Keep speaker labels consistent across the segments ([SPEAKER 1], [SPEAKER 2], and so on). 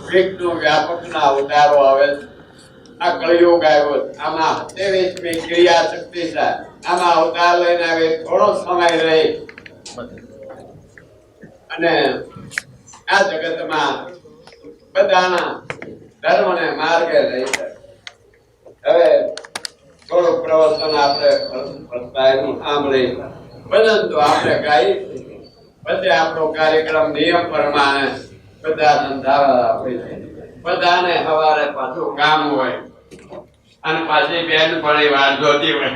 [SPEAKER 1] વિષ્ણુ વ્યાપકના અવતારો આવે છે. આ કળિયુગ આવ્યો આમાં 23મી ક્રિયા શક્તિ છે. આમાં અવતાર લઈને આવે થોડો સમય રહી અને આ જગતમાં બધાના ધર્મને માર્ગે લઈ જાય. હવે થોડું પ્રવચન આપણે સાંભળી ભજન તો આપણે ગાઈ પછી આપણો કાર્યક્રમ નિયમ પ્રમાણે બધા ધંધા હોય છે. બધાને સવારે પાછું કામ હોય અને પાછી બેન પડી વાર જોતી હોય.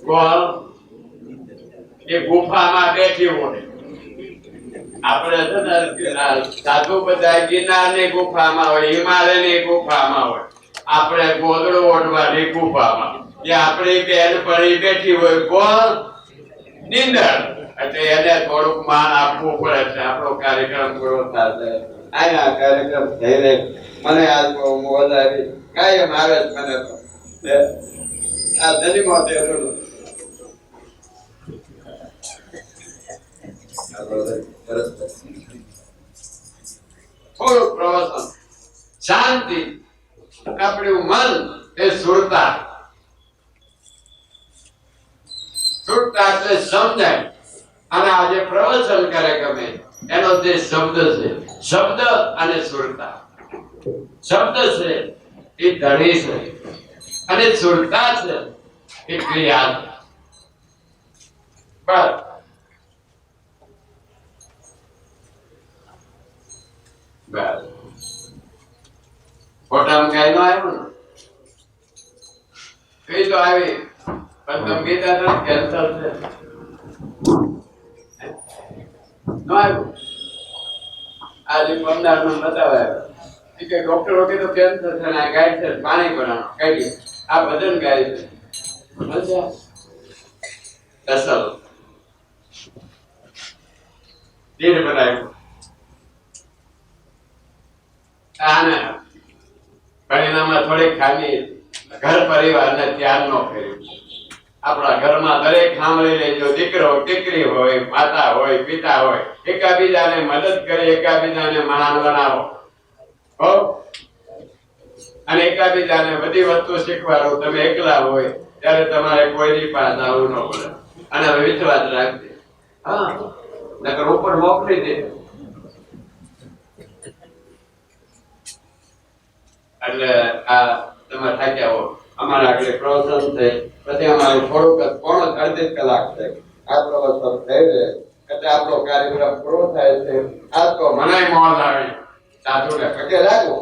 [SPEAKER 1] કોણ એ ગુફામાં બેઠી હોય. આપણે સાધુ બધા ગિરનારની ગુફામાં હોય, હિમાલયની ગુફામાં હોય, આપણે ગોદડો ઓઢવાની ગુફામાં. જે આપણી બેન પડી બેઠી હોય કોણ નિંદર. એટલે એને થોડુંક માન આપવું પડે છે. આપણો કાર્યક્રમ પૂરો થશે. આ કાર્યક્રમ થઈ રહે મને આજ બહુ મોજ આવી. કાયમ આવે જ મને તો આ જન્મો થયેલો થોડુંક પ્રવચન શાંતિ. આપણું મન એ સુરતા એટલે સમજાય. અને આજે પ્રવચન કરે ગમે એનો જે શબ્દ છે, શબ્દ અને સુરતા. શબ્દ છે એ ધણી છે અને સુરતા છે એ ક્રિયા છે. બસ ફોટામાં કઈ નો આવ્યું ને કઈ તો આવી પણ તમે કીધા કેન્સર છે નો આવ્યું. આજે 15 નું બતાવાય કે ડોક્ટરો કીધું કેન્સર છે ને ગાય છે પાણી બનાવો કાઢી આ ભજન ગાય છે. અસલ ધીર બનાવ્યું આને પરિણામમાં થોડીક ખામી ઘર પરિવારને ધ્યાન ન કર્યું. આપણા ઘરમાં દરેક સાંભળી લેજો. દીકરો દીકરી હોય, માતા હોય, પિતા હોય, એકાબીજાને મદદ કરી, એકાબીજાને મહાન બનાવો અને એકાબીજાને બધી વસ્તુ શીખવાડો. તમે એકલા હોય ત્યારે તમારે કોઈની પાસે આવવું ન પડે. અને હવે વિશ્વાસ રાખજે. હા નકર ઉપર મોકલી દે. એટલે આ તમે થાક્યા હો. અમારે આગળ પ્રવચન છે પછી અમારું થોડુંક પોણો અડધી કલાક છે. આ પ્રવચન થઈ રહે એટલે આપણો કાર્યક્રમ પૂરો થાય છે. આ તો મને મોજ આવી. સાધુને પગે લાગો.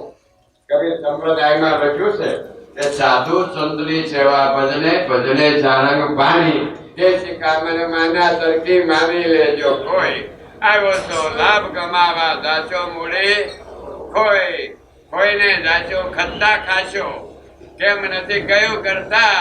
[SPEAKER 1] કબીર સંપ્રદાયમાં લખ્યું છે કે સાધુ સંતની સેવા ભજને ભજને સારંગ પાણી તે શિખામણ માના સરખી માની લેજો. કોઈ આવ્યો તો લાભ કમાવા દાચો મૂડી કોઈ કોઈને દાચો ખદ્દા ખાશો. કેમ નથી કયું કરતા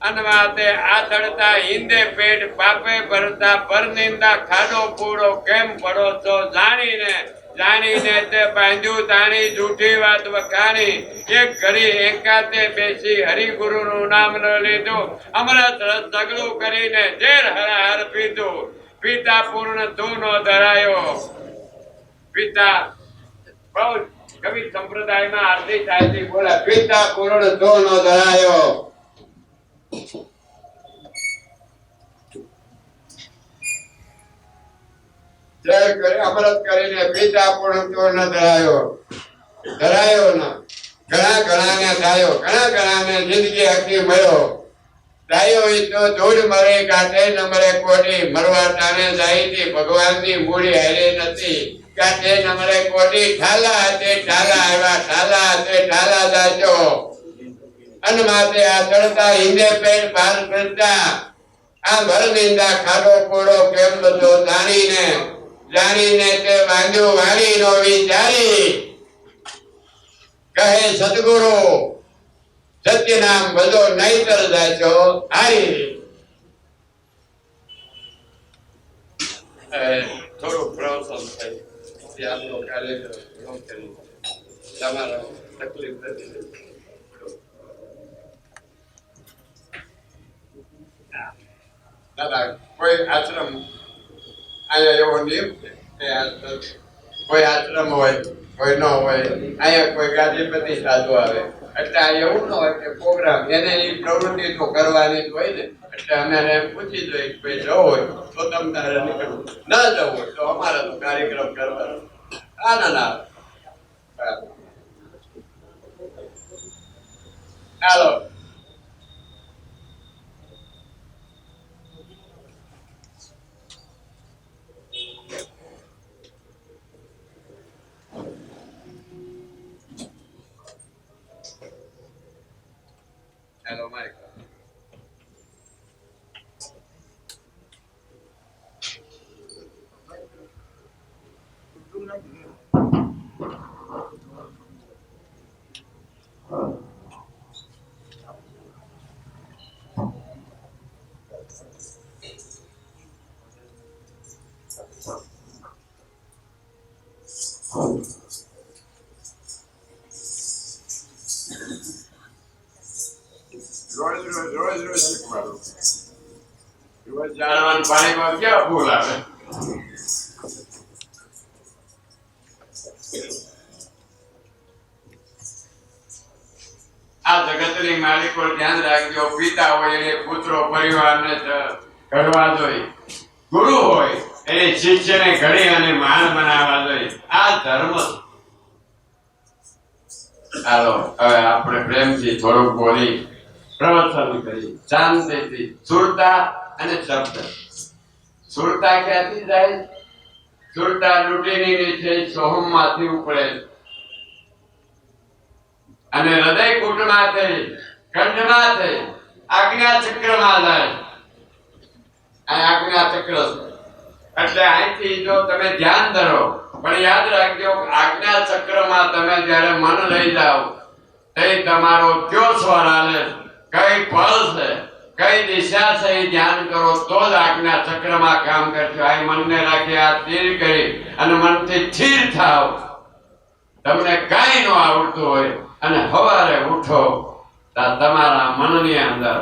[SPEAKER 1] અનવાતે આથડતા હિંદે પેટ પાપે ભરતા પર નિંદા ખાડો પૂડો કેમ પડો છો જાણીને જાણીને તે બાંધ્યું તાણી જૂઠી વાત વખાણી. એક ઘડી એકાંતે બેસી હરિગુરુ નું નામ ન લીધું. અમૃત રસ ઝઘડું કરીને ઝેર હરાહર પીધું. પિતા પૂર્ણ તું નો ધરાયો. પિતા બહુ કવિ સંપ્રદાયમાં આરતી થાય બોલે પિતા પૂર્ણ તું નો ધરાયો. અમૃત કરીને પિતા પૂર્ણ તું ન ધરાયો. ધરાયો ના ઘણા ઘણા ને થયો. ઘણા ઘણા ને જિંદગી આખી મળ્યો. થયો ઈ તો ધૂળ મરે કાંઠે ન મરે કોટી. મરવા ટાણે જાય થી ભગવાનની મૂડી હારે નથી. કાંઠે ન મરે કોટી. ઠાલા તે ઠાલા આવ્યા ઠાલા તે ઠાલા જાજો. અન માથે આ ચડતા હિંદે પેટ ભાર કરતા આ ભર નિંદા ખાડો કોડો કેમ બધો જાણીને જાણીને તે બાંધ્યું વાણી નો વિચારી. કહે સદગુરુ સત્ય નામ બધો નહીતર જાચો હારી. થોડું પ્રવચન થઈ આપણો કાર્યક્રમ તમારા તકલીફ નથી. દાદા કોઈ આશ્રમ અહીંયા એવો નિયમ છે કે કોઈ આશ્રમ હોય, કોઈ ન હોય, અહીંયા કોઈ ગાદીપતિ સાધુ આવે, એટલે આ એવું ન હોય કે પ્રોગ્રામ એને એ પ્રવૃત્તિ તો કરવાની જ હોય ને. એટલે અમે એમ પૂછી જોઈએ કે ભાઈ જવું હોય તો તમે તારે નીકળવું, ના જવું હોય તો અમારે તો કાર્યક્રમ કરવાનો. આનંદ આવે. ચાલો. Hello, Mike. રોજ શીખવાનું. રોજ જાણવાનું પાણીમાં ક્યાં ભૂલ આવે. આ જગતની માલિકો ધ્યાન રાખજો. પિતા હોય એને પુત્રો પરિવારને ઘડવા જોઈએ. ગુરુ હોય એને શિષ્યને ઘડી અને મહાન બનાવવા જોઈએ. આ ધર્મ. ચાલો હવે આપણે પ્રેમથી થોડુંક બોલી પ્રવચન કરી શાંતિથી. સુરતા અને શબ્દ. સુરતા ક્યાંથી જાય? સુરતા લૂંટીની નીચે સોહમમાંથી ઉપડે અને હૃદય કુટમાંથી કંઠમાંથી આજ્ઞા ચક્રમાં જાય. આ આજ્ઞા ચક્ર એટલે અહીંથી જો તમે ધ્યાન ધરો, પણ યાદ રાખજો આજ્ઞા ચક્રમાં તમે જ્યારે મન લઈ જાઓ તે તમારો કયો સ્વર હાલે, કઈ પલ છે, કઈ દિશા છે એ ધ્યાન કરો તો જ આજ્ઞા ચક્રમાં કામ કરશો. આ મનને રાખી આ સ્થિર કરી અને મનથી સ્થિર થાવ. તમને કઈ ન આવડતું હોય અને સવારે ઉઠો તો તમારા મનની અંદર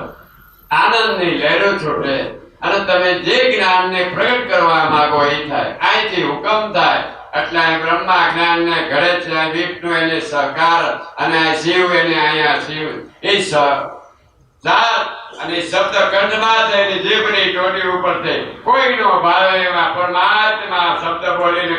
[SPEAKER 1] આનંદની લહેરો છૂટે અને તમે જે જ્ઞાનને પ્રગટ કરવા માંગો એ થાય. અહીંથી હુકમ થાય એટલે બ્રહ્મા જ્ઞાનને ઘડે છે. વિષ્ણુ એને સહકાર અને શિવ એને અહીંયા શિવ એ સાત અને શબ્દ કંઠમાં છે એની જીભની ટોટી ઉપર છે. કોઈનો ભાવે એવા પરમાત્મા શબ્દ બોલીને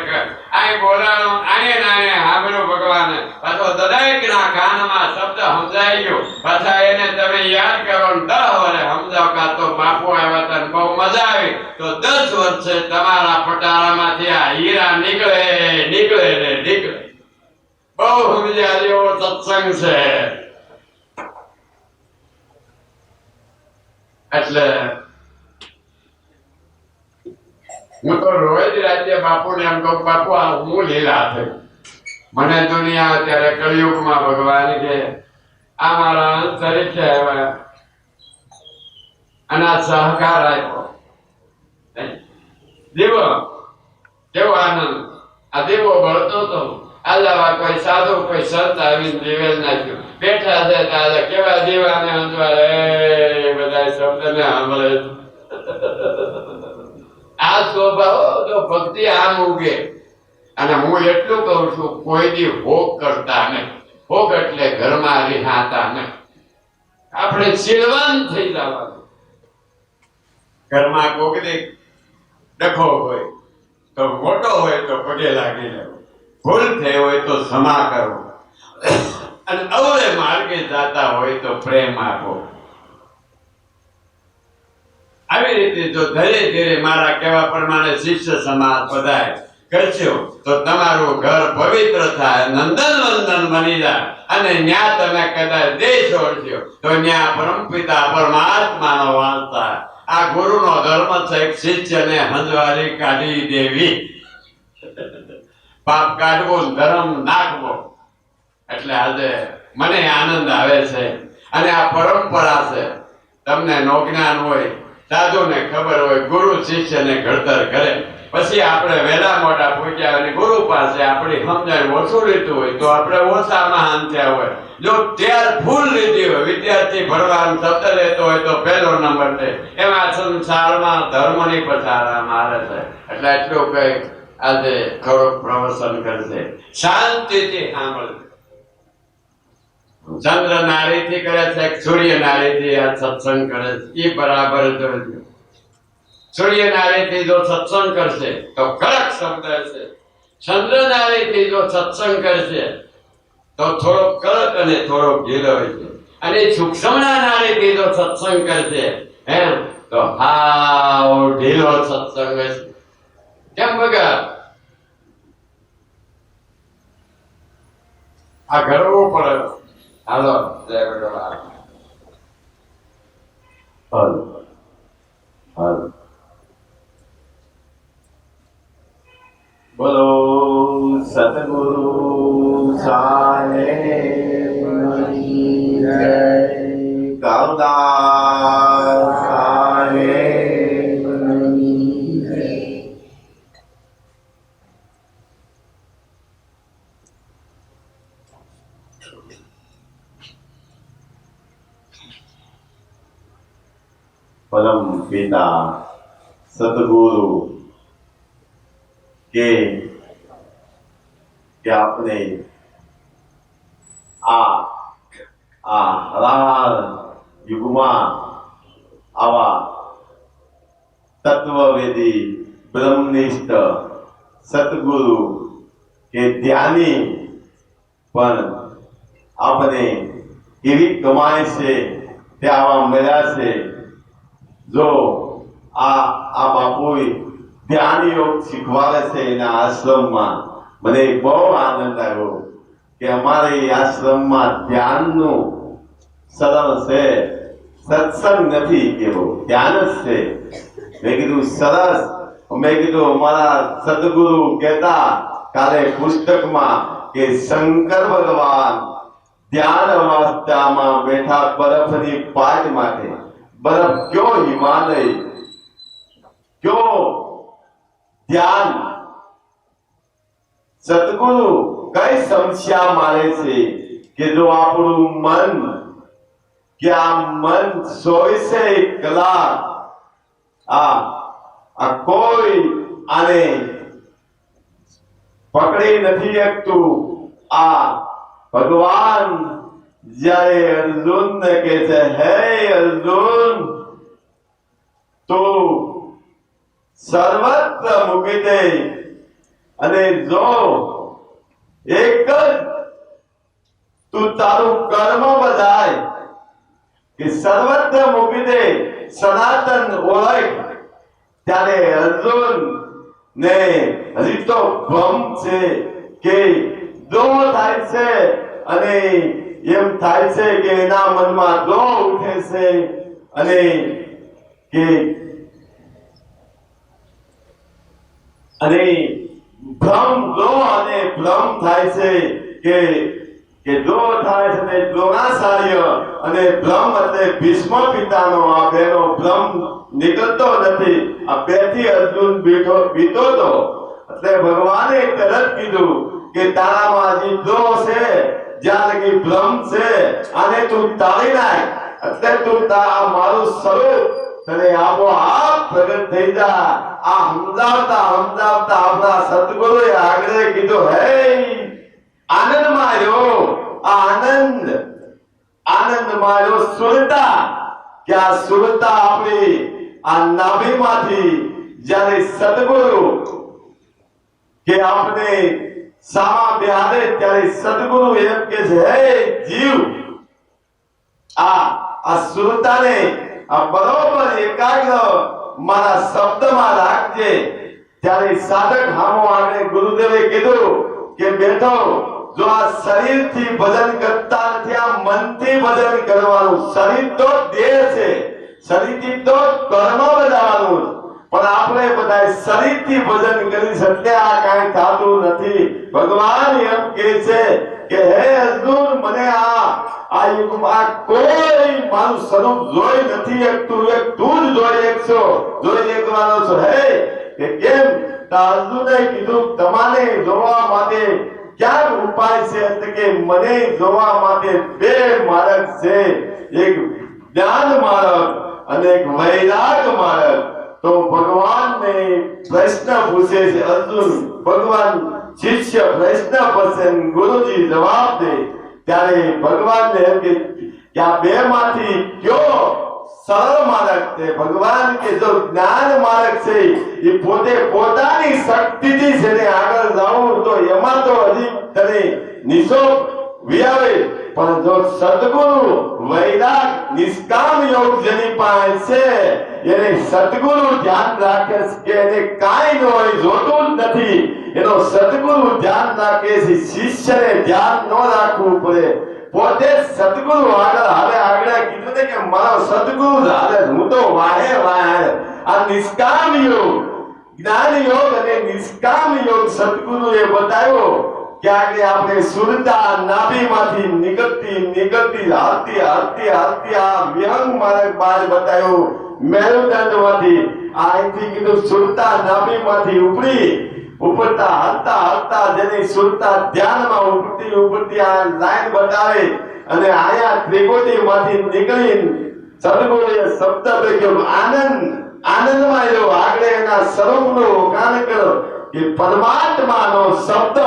[SPEAKER 1] અહીં બોલાણો આને નાને સાંભળ્યું ભગવાને. પાછો દરેકના કાનમાં શબ્દ સમજાઈ ગયો. પાછા એને તમે યાદ કરો ને 10 વર્ષે સમજાવતા તો બાપુ આવ્યા હતા બહુ મજા આવી તો 10 વર્ષે તમારા પટારામાંથી આ હીરા નીકળે નીકળે ને નીકળે. બહુ સમજ્યા જેવો સત્સંગ છે. એટલે હું તો રોજ રાજ્ય બાપુને એમ કહું, બાપુ આ હું લીલા થઈ. મને દુનિયા અત્યારે કળિયુગમાં ભગવાન કે આ મારા અંત તરીકે આવ્યા અને આ સહકાર આપ્યો. દીવો કેવો આનંદ. આ દીવો બળતો હતો. આલાવા કોઈ સાધુ કોઈ સંત આવીને દિવેલ નાખ્યું. બેઠા છે તારે કેવા દીવાને અંજવાળે બધા શબ્દને સાંભળે. આ સ્વભાવ જો ભક્તિ આમ ઉગે. અને હું એટલું કહું છું કોઈ દી ભોગ કરતા નહીં. ભોગ એટલે ઘરમાં રિહાતા નહીં. આપણે શીલવાન થઈ જવાનું. ઘરમાં કોક દે ડખો હોય તો મોટો હોય તો પગે લાગી લેવો. ભૂલ થઈ હોય તો ક્ષમા કરો અને અવળે માર્ગે જાતા હોય તો પ્રેમ આપો. આવી રીતે જો ધીરે ધીરે મારા કહેવા પ્રમાણે શિષ્ય સમાજ પધાય કરશો તો તમારું ઘર પવિત્ર થાય, નંદન વંદન બની જાય. અને ન્યા તમે કદાચ દેહ છોડશો તો ન્યા પરમપિતા પરમાત્માનો વાસ થાય. આ ગુરુનો ધર્મ છે શિષ્યને હંજવારી કાઢી દેવી. પાપ કાઢવો ધર્મ નાખવો. એટલે આજે મને આનંદ આવે છે. અને આ પરંપરા છે. તમને નો જ્ઞાન હોય, સાધુને ખબર હોય, ગુરુ શિષ્યને ઘડતર કરે. પછી આપણે વહેલા મોટા પૂછ્યા અને ગુરુ પાસે આપણી સમજણ ઓછું લીધું હોય તો આપણે ઓછા મહાન થયા હોય. જો ત્યાર ફૂલ લીધી હોય, વિદ્યાર્થી ભણવાનું શબ્દ લેતો હોય તો પહેલો નંબર છે. એમાં સંસારમાં ધર્મની પછાડા મારે છે. એટલે એટલું કઈ આજે થોડુંક પ્રવચન કરશે, શાંતિથી સાંભળશે. ચંદ્ર નારીથી કરે છે, સૂર્ય નારીથી આ સત્સંગ કરે છે, એ બરાબર જોજો. સૂર્ય નારીથી જો સત્સંગ કરશે તો કડક શબ્દ હશે. ચંદ્ર નારીથી જો સત્સંગ કરશે તો થોડો કડક અને થોડો ઢીલો હશે. અને સૂક્ષ્મના નારીથી જો સત્સંગ કરશે તો હાવ ઢીલો સત્સંગ હશે. કેમ બગા આ કરવું પડે. હાલો જય ભગવાન.
[SPEAKER 2] હલ હલ બોલો સતગુરુ સાહેબની જય. કામદાર સાહેબની જય. પરમ પિતા સદગુરુ કે આપણે આ હરાર યુગમાં આવા તત્વવેદી બ્રહ્મનિષ્ઠ સદગુરુ કે ધ્યાની પણ આપણે એવી કમાય છે તે આવા મળ્યા છે. જો આ બાપુએ ધ્યાન યોગ શીખવાડે છે એના આશ્રમમાં. મને બહુ આનંદ આવ્યો કે અમારે આશ્રમમાં ધ્યાનનું સરળ છે, સત્સંગ નથી કેવો, ધ્યાન જ છે. મેં કીધું સરસ. મેં કીધું અમારા સદગુરુ કહેતા કાલે પુસ્તકમાં કે શંકર ભગવાન ધ્યાન અવસ્થામાં બેઠા બરફની પાટ માટે. બરફ ક્યો હિમાલય, ક્યો ધ્યાન. સદગુરુ કઈ સમસ્યા મારે છે કે જો આપણું મન કે આ મન 24 કલાક આ કોઈ આને પકડી નથી શકતું. આ ભગવાન જ્યારે અર્જુન ને કહે છે, હે અર્જુન તું સર્વત્ર મૂકી દે અને જો એક જ તું તારું કર્મ બધાય કે સર્વત્ર મૂકી દે, સનાતન ઓળખ. ત્યારે અર્જુન ને હજી તો ભ્રમ છે કે જો થાય છે અને એમ થાય છે કે એના મનમાં દો ઉઠે છે અને કે ભ્રમ દો અને ભ્રમ થાય છે કે દો થાય છે ને દ્રોણાચાર્ય અને ભ્રમ એટલે ભીષ્મ પિતાનો આ બેનો ભ્રમ નીકળતો નથી. આ બેથી અર્જુન બીતો તો એટલે ભગવાને તરત કીધું કે તારામાં હજી દો છે, જ્યાં લગી ભ્રમ છે આને તું તાળી નાખ. એટલે તું મારું સ્વરૂપ તને આપોઆપ પ્રગટ થઈ જા. આ સમજાવતા આપણા સદગુરુએ આગળ કીધું, હે આનંદ માર્યો, આનંદ માર્યો સુરતા. કે આ સુરતા આપણી આ નાભીમાંથી જ્યારે સદગુરુ કે આપણે સામા બિહારે ત્યારે સદગુરુ એમ કે છે, હે જીવ આ સુરતાને આ બરોબર એકાગ્ર મારા શબ્દમાં રાખજે. ત્યારે સાધક હામો આગળ ગુરુદેવે કીધું કે બેઠો, જો આ શરીરથી ભજન કરતા નથી, આ મનથી ભજન કરવાનું. શરીર તો દેહ છે, શરીરથી તો કર્મ બજાવવાનું, પણ આપણે બધા શરીરથી ભજન કરી શકીએ. આ કાંઈ થતું નથી. ભગવાન એમ કહે છે કે હે અર્જુન, મને આ યુગમાં કોઈ મારું સ્વરૂપ જોઈ નથી શકતું, એક તું જ જોઈ શકશો, જોઈ શકવાનો છો. હે કે કેમ? અર્જુને કીધું, તમારે જોવા માટે ક્યાં ઉપાય છે? એટલે કે મને જોવા માટે બે માર્ગ છે, એક જ્ઞાન માર્ગ અને એક વૈરાગ માર્ગ. તો ભગવાનને પ્રશ્ન પૂછે છે અર્જુન. ભગવાન શિષ્ય પ્રશ્ન પૂછે, ગુરુજી જવાબ દે. ત્યારે ભગવાનને એમ કે આ બે માંથી કયો સરળ માર્ગ છે? ભગવાન કે જો જ્ઞાન માર્ગ છે એ પોતે પોતાની શક્તિથી છે ને આગળ જવું, તો એમાં તો હજી તને નિશો વિયાવે. પણ જો સદગુરુ વૈરાગ નિષ્કામ યોગ જેની પાસે છે, એને સદગુરુ ધ્યાન રાખે છે કે એને કાંઈ ન હોય, જોતું જ નથી, એનો સદગુરુ ધ્યાન રાખે છે. શિષ્યને ધ્યાન ન રાખવું પડે, પોતે સદગુરુ આગળ હાલે. આગળ કીધું ને કે મારો સદગુરુ જ હાલે, હું તો વાહે વાહે. આ નિષ્કામ યોગ, જ્ઞાન યોગ અને નિષ્કામ યોગ સદગુરુએ બતાવ્યો કે આગળ આપણે સુરતા નાભીમાંથી નીકળતી હાલતી આ વ્યંગ માર્ગ બહાર બતાવ્યો. મેરુદંડમાંથી અહીંથી કીધું સુરતા નાભીમાંથી ઉપડતા હાલતા જેની સુરતા ધ્યાનમાં ઉપડતી આ લાઈન બતાવે. અને આયા ત્રિકોટીમાંથી નીકળી સદગુરુએ શબ્દ લખ્યો આનંદમાં એવો. આગળ એના સ્વરૂપનો વખાણ કર્યો કે પરમાત્માનો શબ્દ,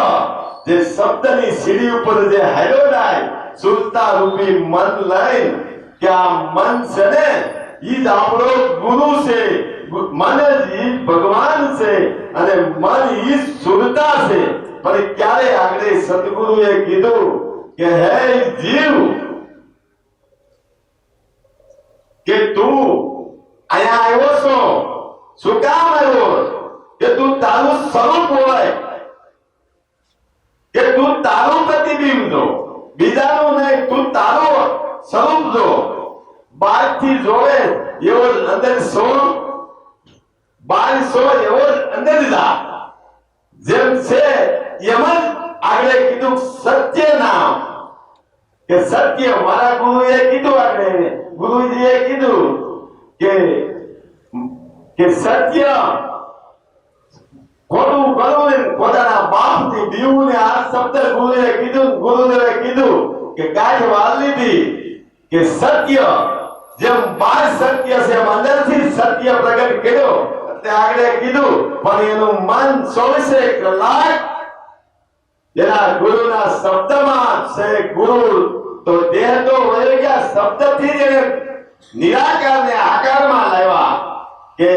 [SPEAKER 2] જે શબ્દની સીડી ઉપર જે હેડોડાય સુરતા રૂપી મન લઈને, કે આ મન છે ને ઈ જ આપણો ગુરુ છે, મન જ ઈ ભગવાન છે, અને મન ઈ સુરતા છે. પણ ક્યારે આગળ સદગુરુએ કીધું કે હે જીવ, કે તું અહીંયા આવ્યો છો, શું કામ આવ્યો? કે તું તારું સ્વરૂપ હોય, કે તું તારું પ્રતિબિંબ જો, બીજાનું નહીં, તું તારું સ્વરૂપ જો. બહારથી જોવે એવો અંદર સો, બહાર સો એવો અંદર જા. જેમ છે એમ જ આગળ કીધું સત્ય નામ, કે સત્ય મારા ગુરુએ કીધું, આગળ ગુરુજીએ કીધું કે સત્ય ખોટું કરવું ને પોતાના બાપથી બીવું ને. આ શબ્દ ગુરુદેવે કીધું કે ગાંઠ વાળ લીધી કે સત્ય જેમ બહાર સત્ય છે એમ અંદરથી સત્ય પ્રગટ કર્યો. એટલે આગળ કીધું પણ એનું મન 24 કલાક એના ગુરુના શબ્દમાં છે. ગુરુ તો દેહ તો વહી ગયા, શબ્દથી જ એને નિરાકારને આકારમાં લાવ્યા. કે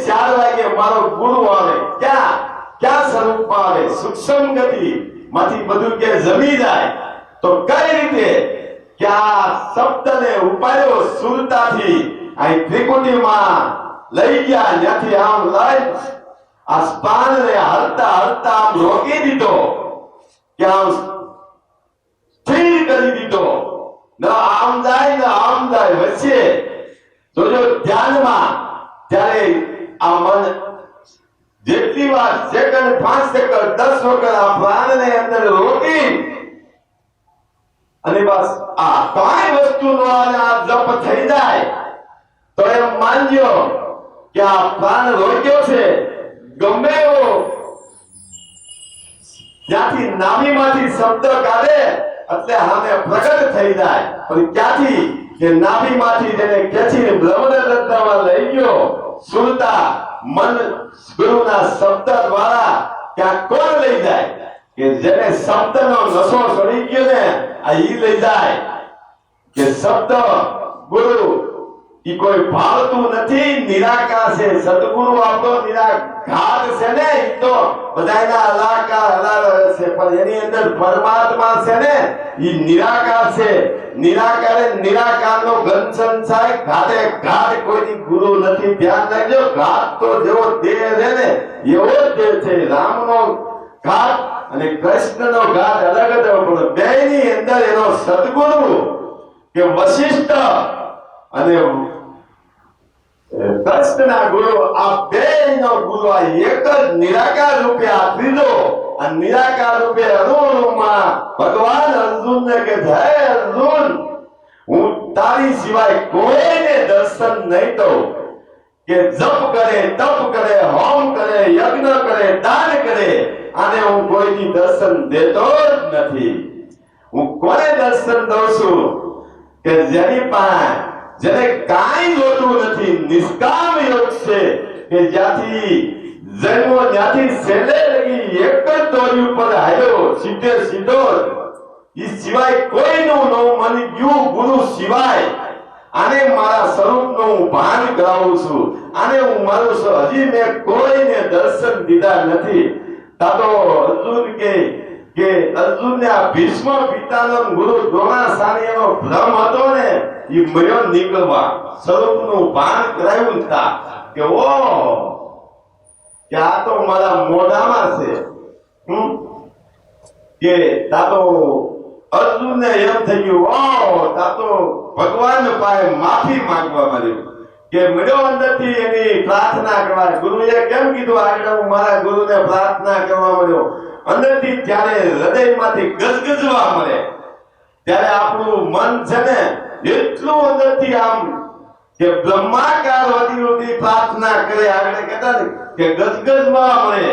[SPEAKER 2] 4 વાગે મારો ગુરુ આવે, ક્યાં સ્વરૂપમાં આવે? સૂક્ષ્મ ગતિ માંથી બધું કે જમી જાય. તો કઈ રીતે કે આ શબ્દને ઉપાડ્યો સુરતાથી, અહીં ત્રિકુટીમાં લઈ ગયા, ત્યાંથી આમ લઈ આ સ્પાનને હલતા આમ રોકી દીધો, કે આમ સ્થિર કરી દીધો. ન આમ જાય ન આમ જાય, વચ્ચે જોજો ધ્યાનમાં. ત્યારે આ મન જેટલી વાર સેકન્ડ 5 સેકન્ડ 10 વખત આ પ્રાણને અંદર રોકી, અને બસ આ કાંઈ વસ્તુનો આ જપ થઈ જાય તો એમ માનજો કે આ પ્રાણ રોક્યો છે. ગમે એવો ત્યાંથી નાભીમાંથી શબ્દ કાઢે એટલે સામે પ્રગટ થઈ જાય. પણ ક્યાંથી? કે નાભીમાંથી જેને ખેંચીને બ્રહ્મરત્નમાં લઈ ગયો સુરતા મન ગુરુના શબ્દ દ્વારા. ક્યાં કોણ લઈ જાય? કે જેને શબ્દનો નશો ચડી ગયો ને આ ઈ લઈ જાય. કે શબ્દ ગુરુ ઈ કોઈ ભાવતું નથી, નિરાકાર છે. સદગુરુ આપણો નિરાકાર છે ને, ઈ તો બધાયના અલાકાર છે, પણ એની અંદર પરમાત્મા છે ને ઈ નિરાકાર છે. નિરાકારનો ઘન સંસાર ઘાતે ઘાત કોઈની ગુરુ નથી. ધ્યાન રાખજો, ઘાત તો જેવો દેહ છે ને એવો જ દેહ છે. રામનો ઘાત અને કૃષ્ણનો ઘાત અલગ જ, પણ બેની અંદર એનો સદગુરુ કે વશિષ્ઠ અને કૃષ્ણના ગુરુ, આ બેનો ગુરુ આ એક જ નિરાકાર રૂપે આ ત્રીજો. આ નિરાકાર રૂપે અરુણમાં ભગવાન અર્જુનને કે હે અર્જુન, હું તારી સિવાય કોઈને દર્શન નહીં દઉં. કે જપ કરે, તપ કરે, હોમ કરે, યજ્ઞ કરે, દાન કરે, આને હું કોઈની દર્શન દેતો જ નથી. હું કોને દર્શન દઉં છું? કે જેની પાસે જેને કાંઈ જોતું નથી, નિષ્કામ યોગ છે કે જ્યાંથી જન્મો ત્યાંથી છેલ્લે લગી એક જ દોરી ઉપર હાલ્યો, સીધે સીધો ઈ સિવાય કોઈનું ન મન ગયું ગુરુ સિવાય. આને મારા સ્વરૂપનું હું ભાન કરાવું છું, આને હું મારું છું. હજી મેં કોઈને દર્શન દીધા નથી. તાતો અર્જુન કે અર્જુનને આ ભીષ્મ પિતાનો ગુરુ દ્રોણાચાર્યનો ભ્રમ હતો ને, ઈ મર્યો નીકળવા સ્વરૂપનું ભાન કરાવ્યું તા કે ઓ કે આ તો મારા મોઢામાં છે. કે તાતો અર્જુનને એમ થઈ ગયું, ઓ તાતો ભગવાન પાસે માફી માંગવા માંડ્યો કે મળ્યો અંદરથી એની પ્રાર્થના કરવા. ગુરુએ કેમ કીધું આગળ હું મારા ગુરુને પ્રાર્થના કરવા મળ્યો અંદરથી. ત્યારે હૃદયમાંથી ગજગજવા મળે ત્યારે આપણું મન છે ને એટલું અંદરથી આમ કે બ્રહ્માકાર વતી પ્રાર્થના કરે. આગળ કહેતા ને કે ગજગજવા મળે.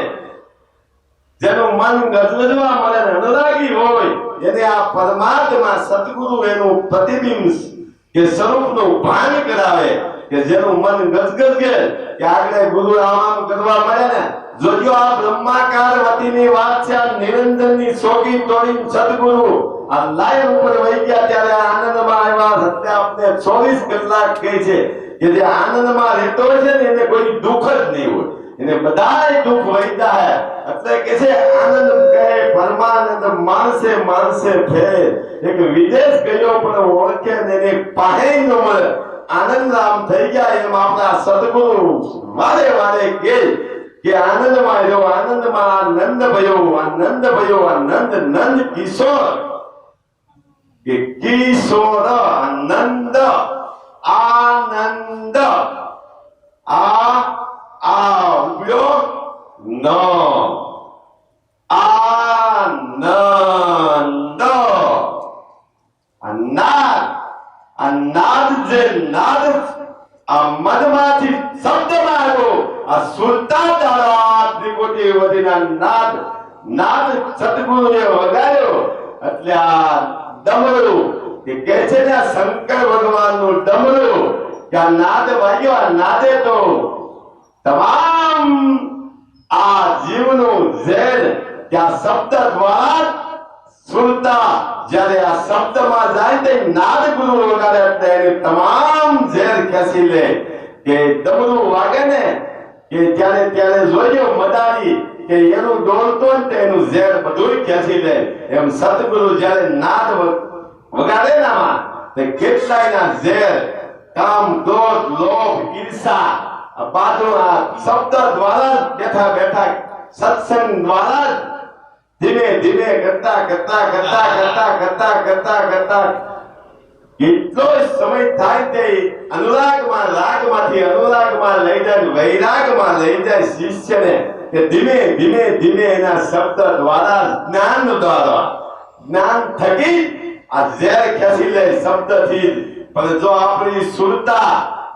[SPEAKER 2] જેનું મન ગજગજવા મળે ને અનુરાગી હોય એને આ પરમાત્મા સદગુરુ એનું પ્રતિબિંબ કે સ્વરૂપનું ભાન કરાવે. કે જેનું મન ગજગજે કે આગળ ગુરુ આમ કરવા મળે ને. જોજો આ બ્રહ્માકાર વતીની વાત છે. આ નિરંજનની સોગી તોડી સદગુરુ આ લાયન ઉપર વહી ગયા ત્યારે આનંદમાં આવ્યા. સત્ય આપને 24 કલાક કહે છે કે જે આનંદમાં રહેતો છે ને એને કોઈ દુઃખ જ નહીં હોય, એને બધાય દુઃખ વહી જાય. એટલે કે છે આનંદ કહે પરમાનંદ માનસે માનસે ફેર. એક વિદેશ ગયો પણ ઓળખે ને એને પાહે ન મળે. આનંદ આમ થઈ ગયા. એમ આપણા સદગુરુ વારે વારે કે આનંદમાં રહ્યો, આનંદમાં આનંદ ભયો, આનંદ ભયો, આનંદ નંદ કિશોર. કે કિશોર આનંદ આનંદ ઉભ્યો ન આનંદ નાદ જે નાદ આ મનમાંથી શબ્દમાં આવ્યો. આ સુરતા દ્વારા ત્રિકોટી વધીના નાદ નાદ સદગુરુએ વગાડ્યો. એટલે આ ડમરું કે કહે છે ને શંકર ભગવાનનું ડમરું કે આ નાદ વાગ્યો. આ નાદે તો તમામ આ જીવનું ઝેર કે આ શબ્દ દ્વારા સુરતા જ્યારે આ શબ્દમાં જાય તે નાદ ગુરુ વગાડે એટલે એને તમામ ઝેર ખેંચી લે. કે ડમરું વાગે ને કે ત્યારે જોજો મદારી કે એનું દોડતો ને એનું ઝેર બધું ખેંચી લે. એમ સદગુરુ જ્યારે નાદ વગાડે ને આમાં તે કેટલાયના ઝેર કામ ક્રોધ લોભ ઈર્ષા બાજુ આ શબ્દ દ્વારા બેઠા બેઠા સત્સંગ દ્વારા ધીમે ધીમે કરતા કેટલો સમય થાય તે અનુરાગમાં રાગમાંથી અનુરાગમાં લઈ જાય, વૈરાગમાં લઈ જાય શિષ્યને. કે ધીમે ધીમે ધીમે એના શબ્દ દ્વારા જ્ઞાન થકી આ ઝેર ખેંચી લે શબ્દથી. પણ જો આપણી સુરતા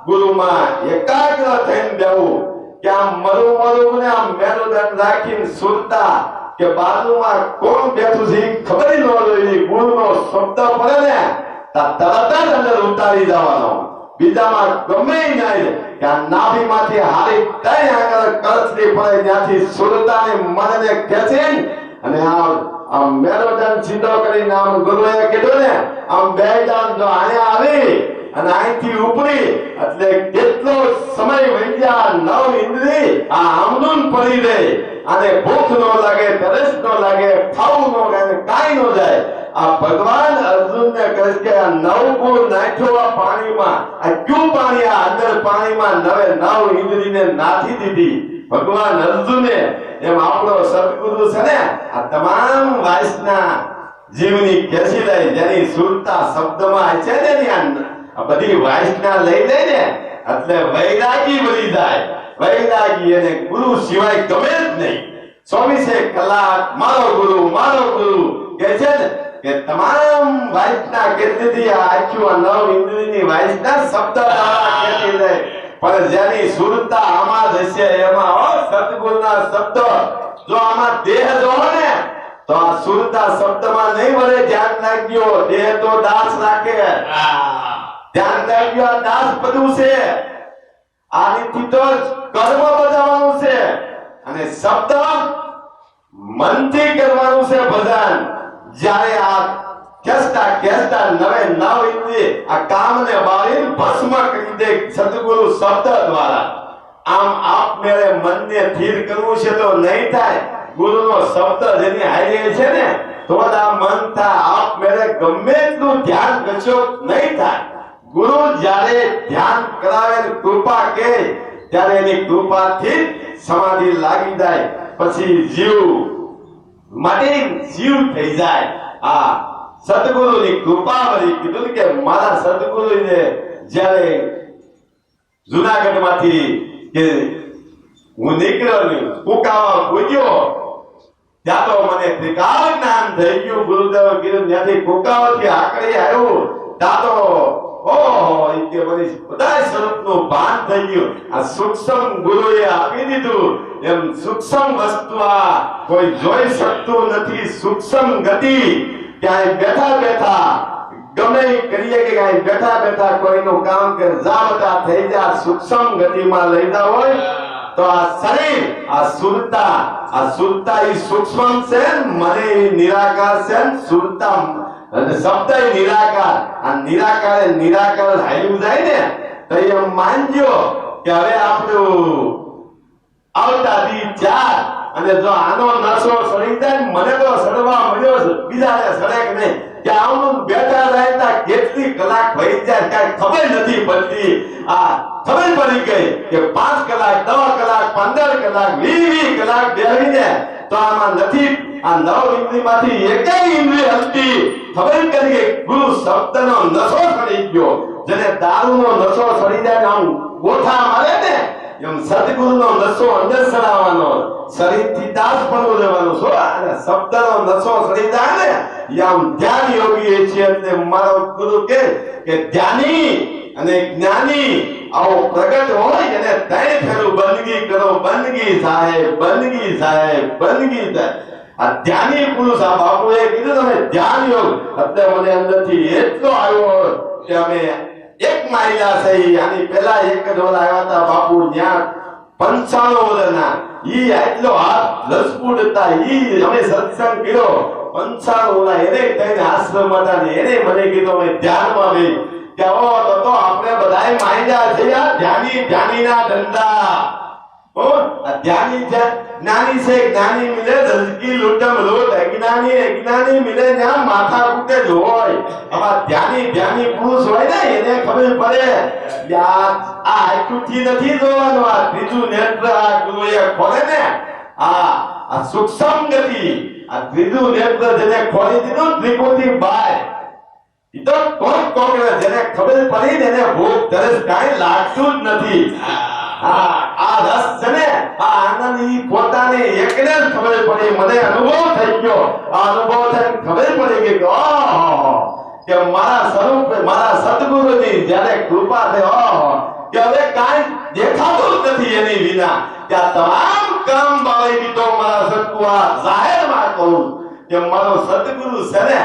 [SPEAKER 2] ગુરુમાં એકાગ્ર થઈને બેવું કે આમ મરું ને આમ મેરુદંડ રાખીને સુરતા કે બાજુમાં કોણ બેઠું છે ખબર ન હોય. ગુરુનો શબ્દ પડે ને તરત જ અંદર ઉતારી જવાનો. બીજામાં ગમે નહીં કે આ નાભીમાંથી હારી તઈ આગળ કરચલી પડે ત્યાંથી સુરતાને મનને ખેંચી અને આમ મેરુદંડ સીધો કરીને આમ ગુરુએ કીધું ને આમ બે જાન જો અહીંયા આવી અને અહીંથી ઉપરી એટલે કેટલો સમય વહી ગયા. 9 ઇન્દ્રિય આ આમનું પડી રહે અને ભૂખ નો લાગે, તરસ નો લાગે, ખાવું નો લાગે, કાઈ નો જાય. આ ભગવાન અર્જુનને કહે કે આ 9 ગુણ નાખ્યો આ પાણીમાં. આ ક્યું પાણી? આ અંદર પાણીમાં 9 ઇન્દ્રિયને નાખી દીધી ભગવાન અર્જુને. એમ આપણો સદગુરુ છે ને આ તમામ વાસના જીવની ખેંચી લે. જેની સુરતા શબ્દમાં છે ને આ બધી વાસના લઈ લે ને એટલે વૈરાગી બની જાય. વૈરાગી એને ગુરુ સિવાય ગમે જ નહીં. 24 કલાક મારો ગુરુ કહે છે ને કે તમામ વાસના કેટલી આખ્યું 9 ઇન્દ્રિયની વાસના શબ્દ દ્વારા ખેંચી લે. પણ જેની સુરતા આમાં હશે એમાં સદગુરુના શબ્દ જો આમાં દેહ જો ને તો આ સુરતા શબ્દમાં નહીં વળે. ધ્યાન રાખજો, દેહ તો દાસ રાખે ધ્યાન રાખજો, આ દાસ પદું છે, આની તો કર્મ બજાવવાનું છે અને શબ્દ મનથી કરવાનું છે ભજન. જ્યારે આ કેસતા નવે નવ ઇન્દ્રિય આ કામને બાળી ભસ્મ કરી દે સદગુરુ શબ્દ દ્વારા. આમ આપમેળે મનને સ્થિર કરવું છે તો નહીં થાય. ગુરુનો શબ્દ જેની હારે છે ને તો આ મન થાય આપમેળે ગમે એટલું ધ્યાન કરશો નહીં થાય. ગુરુ જ્યારે ધ્યાન કરાવે કૃપા કે ત્યારે એની કૃપાથી સમાધિ લાગી જાય, પછી જીવ માટે જીવ થઈ જાય. આ સદગુરુની કૃપા વળી કીધું કે મારા સદગુરુને જ્યારે જુનાગઢમાંથી કે હું નીકળ્યો ને કુકાવા પૂજ્યો ત્યાં તો મને ત્રિકાળ જ્ઞાન થઈ ગયું. ગુરુદેવ કીધું ત્યાંથી કુકાવાથી આકડી આવ્યું ત્યાં તો ઓહો કે મને બધા સ્વરૂપનું ભાન થઈ ગયું. આ સૂક્ષ્મ ગુરુએ આપી દીધું. એમ સૂક્ષ્મ વસ્તુ આ કોઈ જોઈ શકતું નથી. સૂક્ષ્મ ગતિ ક્યાંય બેઠા બેઠા ગમે કરીએ કે ક્યાંય બેઠા બેઠા કોઈનું કામ કે જાવતા થઈ જાય સૂક્ષ્મ ગતિમાં લઈ જાવ હોય તો આ શરીર આ સુરતા ઈ સૂક્ષ્મ છે, મને નિરાકાર છે. સુરતા અને શબ્દ નિરાકાર. આ નિરાકાર હાલ્યું જાય ને તો એમ માનજો કે હવે આપણું આવતા દી 4 અને જો આનો નશો સડી જાય મને તો સડવા મળ્યો છે, બીજાને સડે કે નહીં કે આવું બેઠા રહેતા કેટલી કલાક થઈ જાય કાંઈ ખબર નથી પડતી. આ ખબર પડી ગઈ કે 5 કલાક 10 કલાક 15 કલાક 20 કલાક બેહીને તો આમાં નથી આ 9 ઇન્દ્રિયમાંથી એકેય ઇન્દ્રિય હતી. ખબર કરી કે ગુરુ શબ્દનો નશો સડી ગયો. જેને દારૂનો નશો સડી જાય આમ ગોઠા મારે ને એમ સદગુરુનો નશો અંદર સડાવવાનો, શરીરથી દાસ પણ રહેવાનું છો. અને શબ્દનો નશો સડી જાય ને આમ ધ્યાન યોગી છે. એટલે મારો ગુરુ કે ધ્યાની અને જ્ઞાની આવો પ્રગટ હોય એને તય ફેરું બંદગી કરો. બંદગી સાહેબ બંદગી સાહેબ બંદગી થાય. આ ધ્યાની પુરુષ આ બાપુએ કીધું તમે ધ્યાન યોગ એટલે મને અંદરથી એટલો આવ્યો કે અમે એક માયલા છે. આની પહેલા એક જ વાર આવ્યા હતા બાપુ ત્યાં 95 વર્ષના. ઈ આટલો હાથ લસપુડ હતા. ઈ અમે સત્સંગ કર્યો 95 ના એને કઈને આશ્રમ હતા ને એને મને કીધું અમે ધ્યાનમાં ગઈ કે તો આપણે બધાય માયલા છે. આ ધ્યાનીના ધંધા આ ધ્યાની છે. જ્ઞાની છે જ્ઞાની મિલે દલકી લૂટમ લોટ. અજ્ઞાની મિલે ત્યાં માથા કૂટે જ હોય. આમાં ધ્યાની પુરુષ હોય ને એને ખબર પડે આ આંખથી નથી જોવાનું. આ ત્રીજું નેત્ર આ ગુરુએ ખોલે ને આ સૂક્ષ્મ ગતિ આ ત્રીજું નેત્ર જેને ખોલી દીધું ત્રિકોણથી બહાર ઈ તો કોક જેને ખબર પડી ને એને ભૂખ તરસ કાંઈ લાગતું જ નથી. આ રસ છે ને આ આનંદ ઈ પોતાને એકને જ ખબર પડી. મને અનુભવ થઈ ગયો. આ અનુભવ થઈને ખબર પડી ગઈ કે મારા સ્વરૂપ મારા સદગુરુની જ્યારે કૃપા થઈ કે હવે કાંઈ દેખાતું જ નથી એની વિના. કે આ તમામ કામ બાળી દીધો મારા સદગુરુ. આ જાહેરમાં કહું કે મારો સદગુરુ છે ને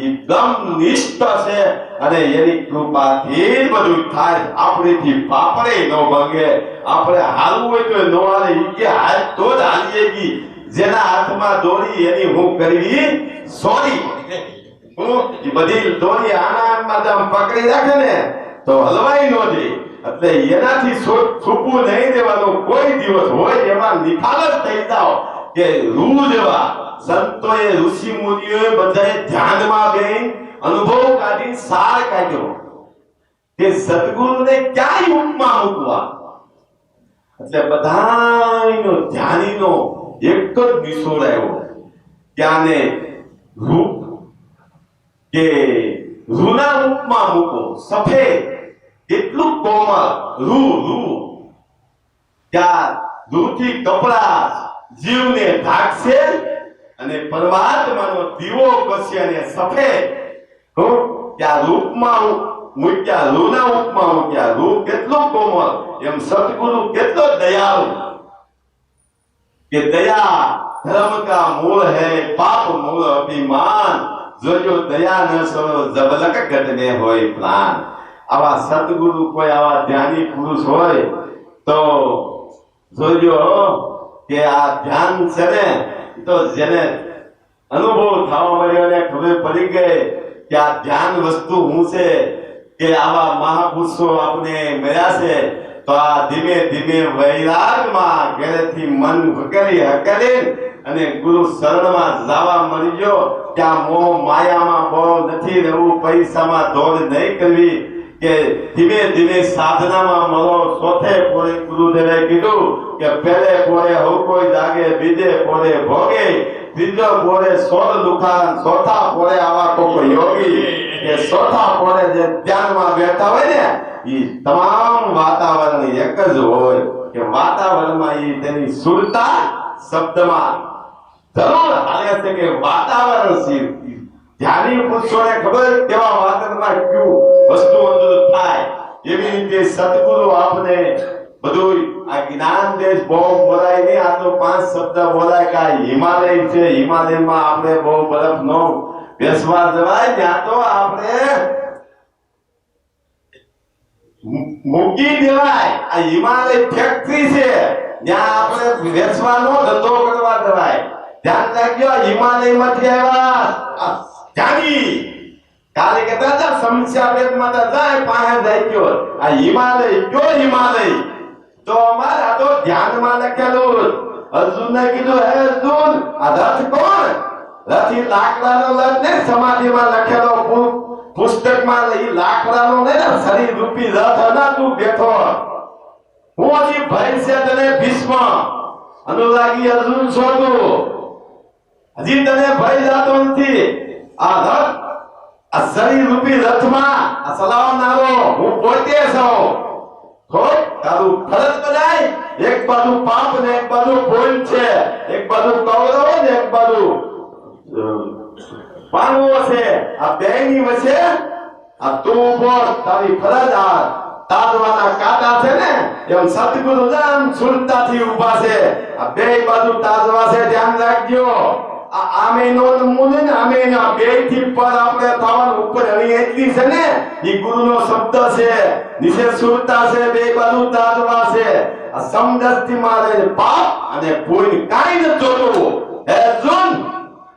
[SPEAKER 2] એકદમ નિષ્ઠ છે અને એની કૃપાથી બધું થાય. આપણેથી પાપડે ન ભંગે. આપણે હાલવું હોય તો નો હાલે. ઈ કે હાલ તો જ હાલીએ ગઈ. જેના હાથમાં દોરી એની હું કરવી સોરી. ઈ બધી દોરી આનામાં આમ પકડી રાખે ને તો હલવાઈ ન દે. એટલે એનાથી છૂપવું નહીં દેવાનું. કોઈ દિવસ હોય એમાં નિખાલસ થઈ જાઓ કે રૂ જેવા સંતોએ ઋષિ મુનિઓએ બધાએ ધ્યાનમાં બેન અનુભવ કાઢી સાર કાઢ્યો કે સદગુરુને ક્યાંય ઉપમા મૂકવા. એટલે બધાનો ધ્યાનીનો એક જ નિશોડ આવ્યો ક્યાંને રૂપ કે રૂના ઉપમા મૂકો. સફેદ એટલું કોમળ રૂ ત્યાં રૂથી કપડા જીવને ઢાંકશે અને પરમાત્માનો દીવો કરશે અને સફેદ ત્યાં રૂપમાં મૂક્યા. રૂના ઉપમાં મૂક્યા. રૂપ કેટલું કોમળ એમ સદગુરુ કેટલો દયાળુ કે દયા ધર્મ કા મૂળ है पाप मूल अभिमान. जो दया न सो जबलक घटने होय प्राण. આવા સદગુરુ કોઈ આવા ધ્યાની પુરુષ હોય તો જોજો કે આ ધ્યાન છે ને તો જેને અનુભવ થવા મળ્યો ને ખબર પડી ગઈ કે આ ધ્યાન વસ્તુ શું છે કે આવા મહાપુરુષો આપણે મળ્યા છે તો આ ધીમે ધીમે વૈરાગમાં ઘરેથી મન હકેલી અને ગુરુ શરણમાં જવા મળી ગયો કે આ મોહ માયામાં બહુ નથી રહેવું, પૈસામાં દોડ નહીં કરવી, કે ધીમે ધીમે સાધનામાં મળો. ચોથે પોરે ગુરુદેવે કીધું કે પહેલે પોરે હો કોઈ જાગે, બીજે પોરે ભોગે, ત્રીજો પોરે સોળ લુખાન, ચોથા પોરે આવા કોઈ યોગી કે ચોથા પોરે જે ધ્યાનમાં બેઠા હોય ને એ તમામ વાતાવરણ એક જ હોય કે વાતાવરણમાં એ તેની સુરતા શબ્દમાં જરૂર હાલે છે કે વાતાવરણ છે. ધ્યાની પુરુષોને ખબર કેવા વાતાવરણમાં કયું વસ્તુ અંદર થાય. એવી રીતે સદગુરુ આપને બધું આ જ્ઞાન દેશ બહુ બોલાય નહીં. આ તો 5 શબ્દ બોલાય કે હિમાલય છે, હિમાલયમાં આપણે બહુ બરફ નો બેસવા જવાય, ત્યાં તો આપણે મૂકી દેવાય. આ હિમાલય ફેક્ટરી છે, ત્યાં આપણે બેસવાનો ધંધો કરવા જવાય. ધ્યાન રાખજો, હિમાલયમાંથી આવ્યા જાની કાલે કહેતા હતા સમસ્યા બેટ માતા જાય પાસે જાય ગયો. આ હિમાલય કયો હિમાલય? તો અમારે આ તો ધ્યાનમાં લખેલું. અર્જુનને કીધું, હે અર્જુન, આ રથ કોણ? રથ ઈ લાકડાનો રથ ને સમાધિમાં લખેલો પુસ્તકમાં ઈ લાકડાનો ને શરીર રૂપી રથ હતા. તું બેઠો હું હજી ભય છે તને ભીષ્મ, અનુરાગી અર્જુન છોડું, હજી તને ભય જાતો નથી. આ રથ, આ શરીર રૂપી રથમાં આ ચલાવનારો હું પોતે છું. તારું ફરજ બધાય એક બાજુ પાપ ને એક બાજુ પુણ્ય છે, એક બાજુ કૌરવ ને એક બાજુ પાંડવો છે. આ બેની વચ્ચે આ તું ઉભો, તારી ફરજ આ તારવાના કાંટા છે ને એમ સતગુરુ રામ સુરતાથી ઊભા છે. આ બે બાજુ તારવા છે, ધ્યાન રાખજો. આ આમેનો મૂળ ને આમેના બે થી પર આપણે થવાનું ઉપર હણી એટલી છે ને ઈ ગુરુનો શબ્દ છે. નીચે સુરતા છે, બે બાજુ તારવા છે. આ સમદસ્તી મારે પાપ અને પુણ્ય કાઈ ન જોતું. હે અર્જુન,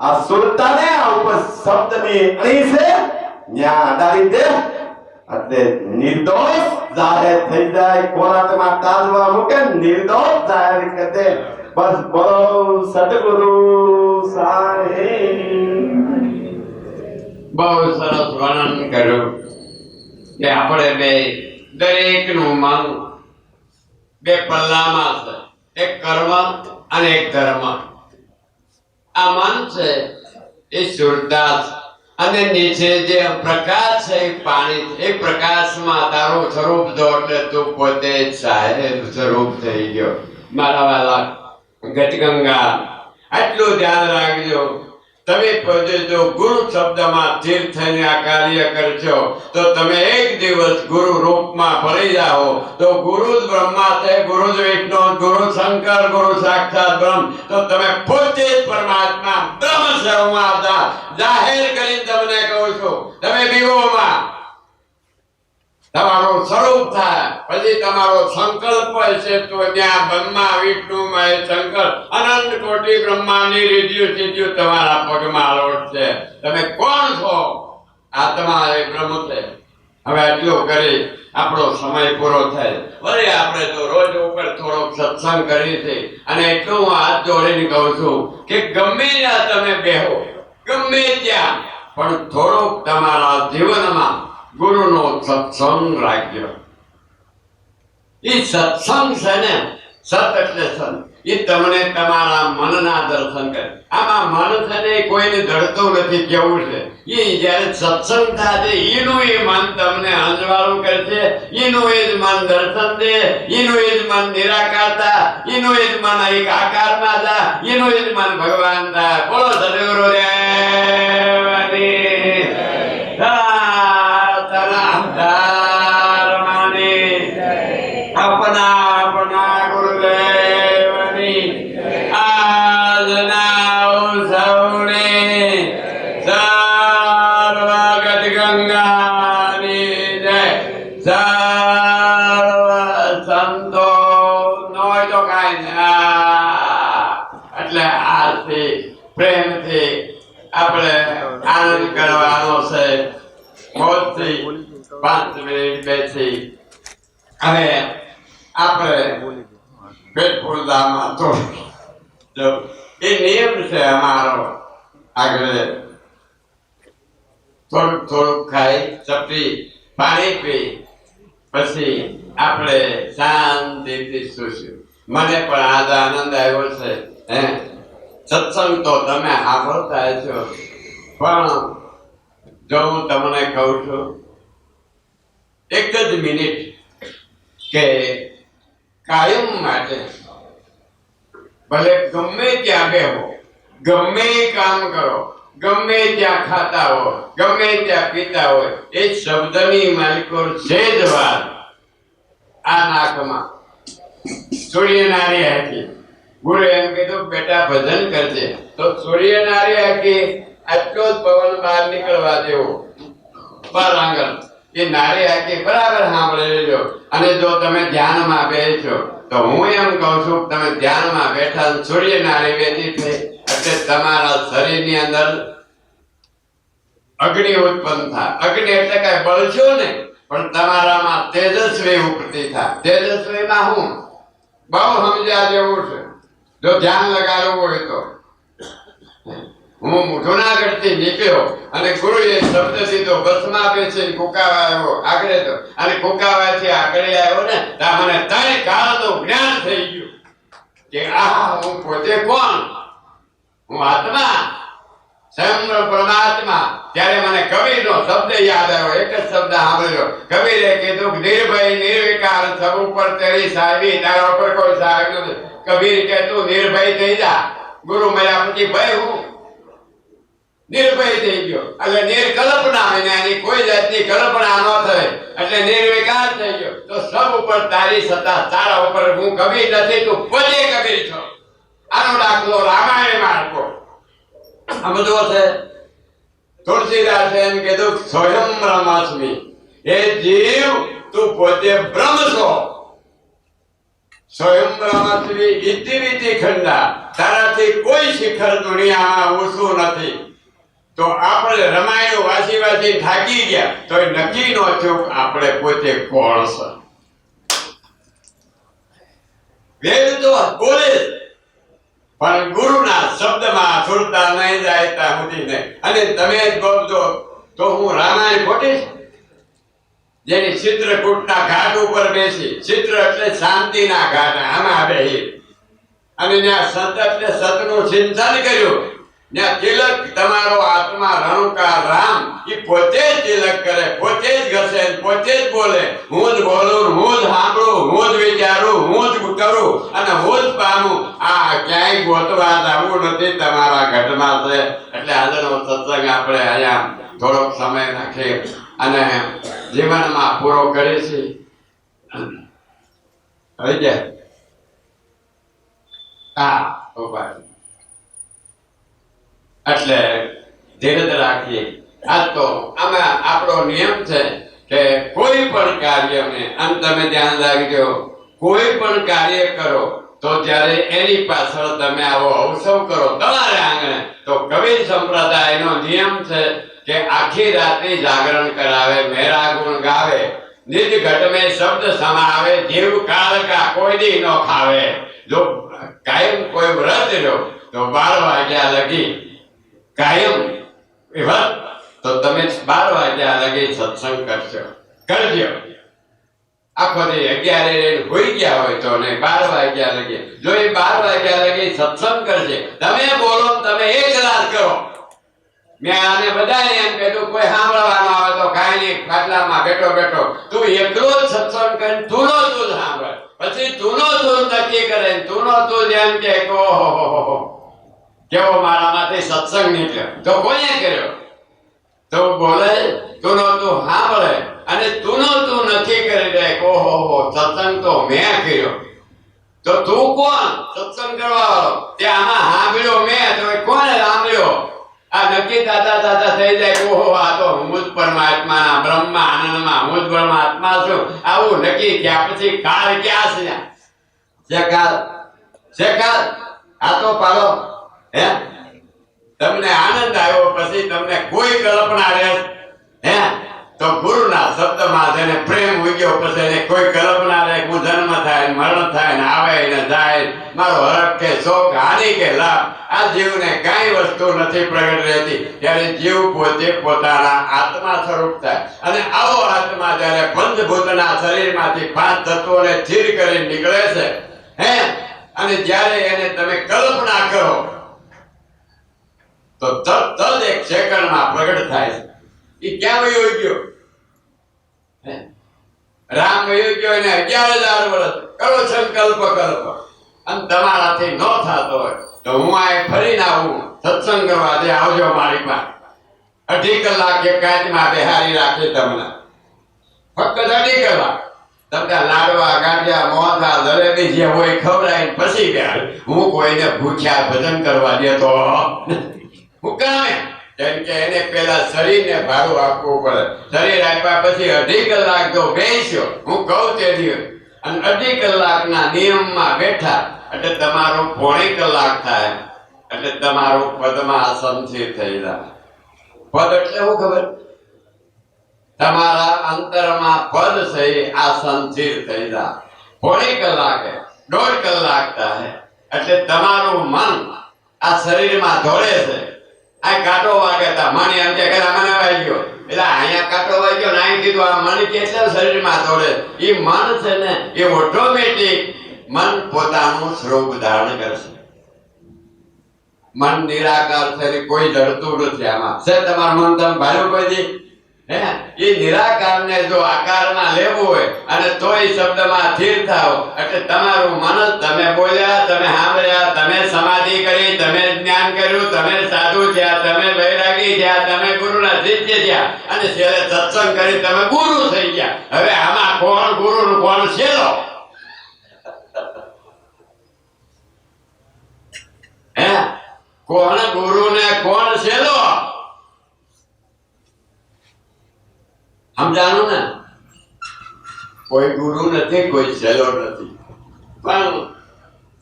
[SPEAKER 2] આ સુરતાને આ ઉપર શબ્દની અણી છે, ન્યા અડાડી દે એટલે નિર્દોષ જાહેર થઈ જાય. કોરાટમાં તારવા મૂકે નિર્દોષ જાહેર કરી દે. બસ બોલો સદગુરુ સાહેબ.
[SPEAKER 1] બહુ સરસ વર્ણન કર્યું કે આપણે બે દરેકનું મન બે પલ્લામાં છે, એક કર્મ અને એક ધર્મ. આ મન છે એ શુદ્ધતા છે અને નીચે જે પ્રકાશ છે એ પાણી છે. એ પ્રકાશમાં તારું સ્વરૂપ જો એટલે તું પોતે સાહેબ સ્વરૂપ થઈ ગયો. મારા વાલા ગજગંગા, આટલું ધ્યાન રાખજો. તમે પોતે જો ગુરુ શબ્દમાં સ્થિર થઈને આ કાર્ય કરશો તો તમે એક દિવસ ગુરુ રૂપમાં ભળી જાઓ. તો ગુરુ જ બ્રહ્મા છે, ગુરુ જ વિષ્ણુ, ગુરુ શંકર, ગુરુ સાક્ષાત બ્રહ્મ. તો તમે પોતે જ પરમાત્મા બ્રહ્મ સ્વરૂપમાં જાહેર કરીને તમને કહું છું, તમે બીવોમાં તમારું સ્વરૂપ થાય. પછી તમારો સંકલ્પ હશે તો ત્યાં બ્રહ્મા, વિષ્ણુ, મહેશ, શંકર, અનંત કોટી બ્રહ્માંડની રીતિઓ સિદ્ધિઓ તમારા પગમાં લોટશે. તમે કોણ છો? આત્મા એ બ્રહ્મ છે. હવે આટલું કરી આપણો સમય પૂરો થાય. વળી આપણે તો રોજ ઉપર થોડોક સત્સંગ કરી છે અને એટલું હું હાથ જોડીને કહું છું કે ગમે ત્યાં તમે બેહો, ગમે ત્યાં, પણ થોડોક તમારા જીવનમાં ગુરુનો સત્સંગ રાખજો. એ સત્સંગ છે ને, સત એટલે સત, એ તમને તમારા મનના દર્શન કરે. આમાં મન છે ને કોઈને ધડતું નથી, કેવું છે એ જ્યારે સત્સંગ થાય એનું એ મન તમને અંજવાળું કરશે, એનું એ જ મન દર્શન દે, એનું એ જ મન નિરાકારતા, એનું એ જ મન એક આકારમાં જા, એનું એ જ મન ભગવાન થાય. બોલો સદગુરુ દેવની अपना गुरुदेवनी आजना सौने सर्वगत गंगानी जय. આનંદ કરવાનો છે. મોજથી 5 મિનિટ બેસી અને આપણે પેટ પૂરવામાં તો એ નિયમ છે અમારો. આગળ થોડુંક ખાઈ ચપટી પાણી પી પછી આપણે શાંતિથી સૂશું. મને પણ આજ આનંદ આવ્યો છે. સત્સંગ તો તમે સાંભળતા છો, પણ જો હું તમને કહું છું એક જ મિનિટ કે કાયમ માટે ભલે ગમે ત્યાં બેહો, ગમે કામ કરો, ગમે ત્યાં ખાતા હો, ગમે ત્યાં પીતા હોય, એ શબ્દની માલિકો છે જ વાત. આ નાકમાં સૂર્યનારી હાકી ગુરુ એમ કીધું બેટા ભજન કરજે, તો સૂર્યનારી હાકી આટલો જ પવન બહાર નીકળવા દેવો પર આંગણ. એ નારી હાકી બરાબર સાંભળી લેજો. અને જો તમે ધ્યાનમાં બેસો તો હું એમ કહું છું તમે ધ્યાનમાં બેઠા સૂર્યનારી બેઠી થઈ એટલે તમારા શરીરની અંદર અગ્નિ ઉત્પન્ન થાય. અગ્નિ એટલે કઈ બળશો નહીં, પણ તમારામાં તેજસ્વી ઉપતી થાય. તેજસ્વીમાં હું બહુ સમજ્યા જેવું છે જો ધ્યાન લગાડવું હોય તો. હું જુનાગઢ થી નીકળ્યો અને ગુરુએ શબ્દ દીધો બસમાં બેસી કુકાવા આવ્યો આગળ તો, અને કુકાવાથી આગળ આવ્યો ને ત્યાં મને ત્રણ કાળનું જ્ઞાન થઈ ગયું કે આ હું પોતે કોણ? હું આત્મા, સ્વયં પરમાત્મા. ત્યારે મને કબીરનો શબ્દ યાદ આવ્યો. એક જ શબ્દ સાંભળ્યો. કબીરે કીધું નિર્ભય નિર્વિકાર સબ ઉપર તેરી સાહેબી, તારા ઉપર કોઈ સાહેબ નથી. કબીર કે તું નિર્ભય થઈ જા. ગુરુ મળ્યા પછી ભય હું નિર્ભય થઈ ગયો એટલે નિર્કલ્પના એની કોઈ જાતની કલ્પના ન થાય એટલે નિર્વિકાર થઈ ગયો. તો સબ ઉપર તારી સત્તા, તારા ઉપર હું કબીર નથી, તું પોતે કબીર છો. આનો દાખલો રામાયણમાં આપો. આ બધો છે. તુલસીદાસ એમ કીધું સ્વયં બ્રહ્માસ્મિ, હે જીવ તું પોતે બ્રહ્મ છો. સ્વયં બ્રહ્માસ્મિ ઇતિ વિતિ ખંડા, તારાથી કોઈ શિખર દુનિયામાં ઊંચું નથી. તો આપણે રામાયણ વાંચી વાંચી થાકી ગયા તો એ નક્કી ન થયું આપણે પોતે કોણ છે. વેદ તો બોલે પણ ગુરુના શબ્દમાં સુરતા નહીં જાય ત્યાં સુધી નહીં. અને તમે જ બોલજો તો હું રામાયણ ખોટીશ? જેની ચિત્રકૂટના ઘાટ ઉપર બેસી, ચિત્ર એટલે શાંતિના ઘાટ, આમાં બેસી અને ત્યાં સંત એટલે સતનું ચિંતન કર્યું. ત્યાં તિલક તમારો આત્મા રણુકાર રામ એ પોતે જ તિલક કરે, પોતે જ ઘસે, પોતે જ બોલે. હું જ બોલું, હું જ સાંભળું, હું જ વિચારું, હું જ કરું અને હું જ પામું. આ ક્યાંય ગોતવા જવું નથી, તમારા ઘટમાં છે. એટલે આજનો સત્સંગ આપણે અહીંયા થોડોક સમય રાખી અને જીવનમાં પૂરો કરીશું. આવી જાય હા ઉભા એટલે ધીરજ રાખીએ. આ તો આમાં આપણો નિયમ છે કે કોઈ પણ કાર્યને, અને તમે ધ્યાન રાખજો, કોઈ પણ કાર્ય કરો તો જ્યારે એની પાછળ તમે આવો અવસવ કરો તમારે આંગણે, તો કબીર સંપ્રદાયનો નિયમ છે કે આખી રાત્રિ જાગરણ કરાવે, મેરા ગુણ ગાવે, નિજ ઘટ में શબ્દ સમાવે, જીવ કાળ કા કોઈ દી નો ખાવે. જો કાયમ કોઈ વ્રત રહ્યો તો 12 વાગ્યા લગી કાયમ વ્રત, તો તમે 12 વાગ્યા લગી સત્સંગ કરજો. આખો દી 11 હોઈ ગયા હોય તો ને 12 વાગ્યા લગી, જો એ 12 વાગ્યા લગી સત્સંગ કરશે. તમે બોલો, તમે એક રાત કરો. મેં આને બધાને એમ કીધું કોઈ સાંભળવાનો આવે તો કાંઈ નહીં, ખાટલામાં બેઠો બેઠો તું એકલો જ સત્સંગ કરીને તુંનો તું સાંભળ. પછી તુંનો તું નક્કી કરે, તુંનો તું એમ કે ઓહો કેવો મારામાંથી સત્સંગ નીકળ્યો. તો કોને કર્યો? તો બોલે તુંનો તું સાંભળે અને તુંનો તું નક્કી કરી દે ઓહો સત્સંગ તો મેં કર્યો. તો તું કોણ સત્સંગ કરવા વાળો? તે આમાં સાંભળ્યો મેં, તો કોને સાંભળ્યો? આ નક્કી થતા થઈ જાય ઓહો આ તો હું જ પરમાત્માના બ્રહ્મા આનંદમાં હું જ પરમાત્મા છું. આવું નક્કી થયા પછી કાળ ક્યાં છે? કાળ આ તો પાડો હે તમને આનંદ આવ્યો પછી તમને કોઈ કલ્પના રહે હે તો ગુરુના શબ્દમાં જેને પ્રેમ ઉગ્યો પછી એને કોઈ કલ્પના રહે હું જન્મ થાય મરણ થાય ને આવે ને જાય મારો હરખ કે શોખ હાનિ કે લાભ આ જીવને કાંઈ વસ્તુ નથી પ્રગટ રહેતી ત્યારે જીવ પોતે પોતાના આત્મા સ્વરૂપ થાય અને આવો આત્મા જ્યારે પંચભૂતના શરીરમાંથી પાંચ તત્વોને સ્થિર કરી નીકળે છે હે અને જ્યારે એને તમે કલ્પના કરો તો તરત જ એક સેકન્ડમાં પ્રગટ થાય છે એ ક્યાં વયો ગયો રામ વયો ગયો એને 11,000 વર્ષ કરો સંકલ્પ કલ્પ અને તમારાથી ન થતો હોય તો હું આ ફરીને આવું સત્સંગ કરવા દે આવજો મારી પાસે 2.5 કલાક એકાંતમાં બેહારી રાખી તમને ફક્ત 2.5 કલાક તમને લાડવા ગાંઠિયા મોહનથાળ જલેબી જે હોય ખવડાવીને પછી બેહાર હું કોઈને ભૂખ્યા ભજન કરવા દેતો હું કામે કેમ કે એને પેલા શરીરને ભાડું આપવું પડે શરીર આપ્યા પછી 2.5 કલાક જો બેસ્યો હું કહું તે દિવસ અને 2.5 કલાકના નિયમમાં બેઠા એટલે તમારું 1.5 કલાક થાય એટલે તમારું પદમાં સંસ્થિત થઈ જાય પદ એટલે શું ખબર તમારા અંતરમાં પદ છે આ સંસ્થિત થઈ જાય 1.5 કલાકે 1.5 કલાક થાય એટલે તમારું મન આ શરીરમાં દોડે છે આ કાંટો વાગે તા મને એમ કે મને વાગ્યો એટલે અહીંયા કાંટો વાગ્યો ને અહીં કીધું આ મન કેટલા શરીરમાં દોડે એ મન છે ને એ ઓટોમેટિક મન પોતાનું સ્વરૂપ ધારણ કરશે મન નિરાકાર છે કોઈ ડરતું નથી આમાં છે તમારું મન તમે ભાડું કોઈ દી હે એ નિરાકારને જો આકારમાં લેવું હોય અને તોય શબ્દમાં સ્થિર થાવ એટલે તમારું મન જ તમે બોલ્યા તમે સાંભળ્યા તમે સમાધિ કરી તમે જ્ઞાન કર્યું તમે સાધુ થયા તમે વૈરાગી થયા તમે ગુરુના શિષ્ય થયા અને છેલ્લે સત્સંગ કરી તમે ગુરુ થઈ ગયા હવે આમાં કોણ ગુરુ ને કોણ છેલ્લો હે કોણ ગુરુ ને કોણ છેલ્લો સમજાણું ને કોઈ ગુરુ નથી કોઈ છેલ્લો નથી પણ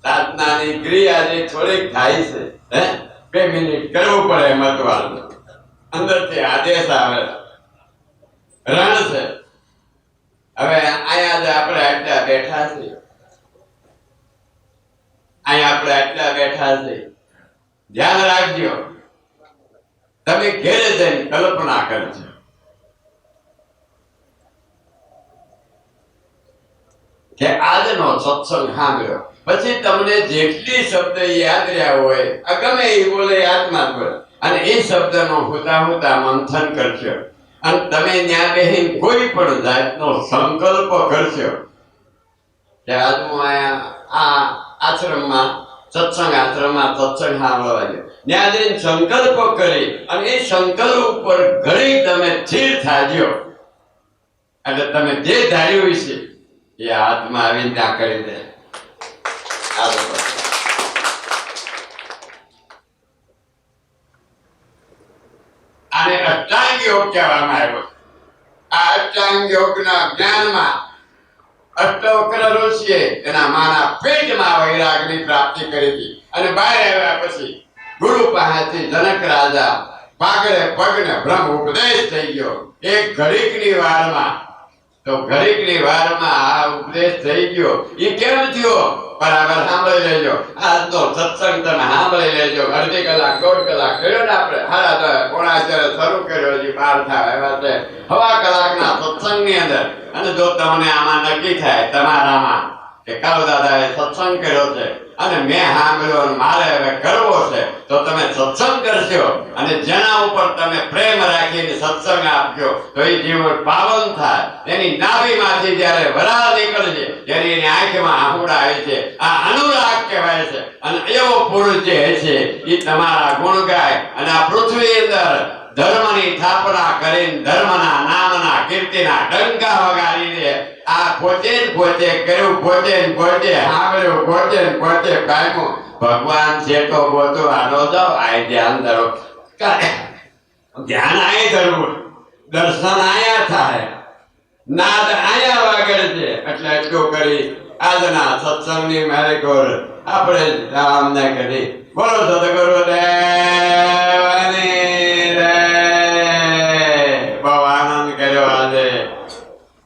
[SPEAKER 1] સાધનાની ક્રિયા જે થોડીક થાય છે હે 2 મિનિટ કરવું પડે મતવાલ અંદરથી આદેશ આવે રણ છે હવે અહીંયા જ આપણે આટલા બેઠા છીએ અહીંયા આપણે આટલા બેઠા છીએ ધ્યાન રાખજો તમે ઘેરે જઈને કલ્પના કરજો કે આજનો સત્સંગ સાંભળ્યો પછી તમને જેટલી શબ્દ યાદ રહ્યા હોય ગમે એ બોલે આત્મા બોલે અને એ શબ્દનો હુતા મંથન કરશો અને તમે ત્યાં બેહીને કોઈ પણ જાતનો સંકલ્પ કરશો કે આજ હું આ આશ્રમમાં સત્સંગ આશ્રમમાં સત્સંગ સાંભળવા ગયો ત્યાં જઈને સંકલ્પ કરી અને એ સંકલ્પ ઉપર ઘણી તમે સ્થિર થાજો એટલે તમે જે ધાર્યું છે એ આત્મા આવીને ત્યાં કરી દે આને અષ્ટાંગ યોગ કહેવામાં આવ્યો આ અષ્ટાંગ યોગના જ્ઞાનમાં અષ્ટવક્ર ઋષિએ તેના માના પેટમાં વૈરાગની પ્રાપ્તિ કરી હતી અને બહાર આવ્યા પછી ગુરુ પાસેથી જનક રાજા પાગળે પગને બ્રહ્મ ઉપદેશ થઈ ગયો એક ઘડીકની વારમાં તો ઘડીકની વારમાં આ ઉપદેશ થઈ ગયો એ કેમ થયો બરાબર સાંભળી લેજો આજનો સત્સંગ તમે સાંભળી લેજો 2.5 કલાક 1.5 કલાક કર્યો ને આપણે 9:30 શરૂ કર્યો હજી 12 થાય એવા છે 1/2 કલાકના સત્સંગની અંદર અને જો તમને આમાં નક્કી થાય તમારામાં કે કાળુ દાદાએ સત્સંગ કર્યો છે અને મેં સાંભળ્યો અને મારે હવે કરવો છે તો તમે સત્સંગ કરશો અને જેના ઉપર તમે પ્રેમ રાખીને સત્સંગ આપજો તો એ જીવન પાવન થાય એની નાભીમાંથી જ્યારે વરાળ નીકળશે ત્યારે એની આંખમાં આહુડા આવે છે આ અનુરાગ કહેવાય છે અને એવો પુરુષ જે છે એ તમારા ગુણ ગાય અને આ પૃથ્વી અંદર ધર્મની સ્થાપના કરીને ધર્મના નામના કીર્તિના ડંકા વગાડીને આ પોતે જ પોતે કર્યું પોતે સાંભળ્યું પોતે કાયમું ભગવાન છે તો ગોતો આનો જાઓ આ ધ્યાન ધરો ધ્યાન આય ધરવું દર્શન આયા થાય નાદ આયા વાગડ છે એટલે એટલું કરી આજના સત્સંગની મારે ગોર આપણે રામને કરી બોલો સદગુરુદેવની જય. બહુ આનંદ કર્યો આજે.